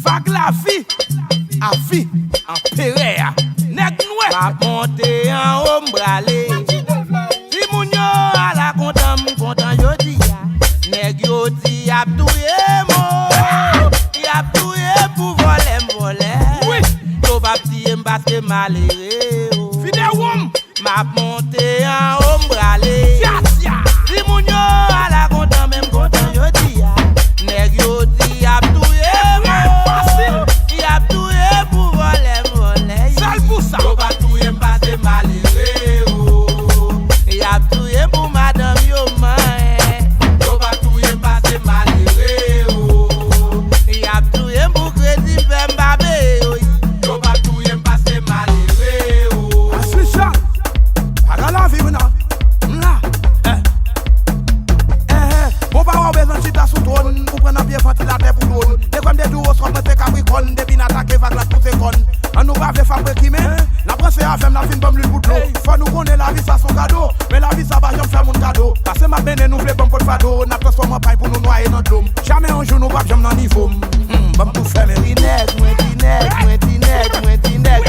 Vague la vie, à vie, en péréa. Nèg noué, m'a monté en haut m'bralé. Si moun yo à la content yo di ya. Nèg yo di ap touye mo. Y'a touye pour voler. Oui. Yo pa p'ti m'passe que maléré. Fidèle m'a monté en haut m'bralé. Si moun yo à la content yo di ya. Nèg yo di ap touye mo. Y'a touye pour voler. Sale pour ça. Yo pa touye m'passe maléré. Y'a touye pour madame yo man. Yo pa touye m'passe maléré. Y'a touye pour crédit femme babé. Yo pa touye m'passe maléré. Asisha, para la vie maintenant. Bon pas avoir besoin de chita sous trône. Pour prendre un pied ventilateur pour l'eau. Et comme des douos sont montés capricorne. Des bin attaqués vague la toute éconne. On nous va faire fabriquer qui met. La presse à femme la fin comme l'huile pour l'eau. Faut nous connaître la vie ça son cadeau. Mais la vie ça va jamais faire mon cadeau. Parce que ma benne nous fait bon pour le fado. N'a transformé en paille pour nous noyer dans l'homme. Jamais un jour nous va jamais dans niveau. Bon pour faire mes rinègres, moi tinègre, moi tinègre, moi tinègre.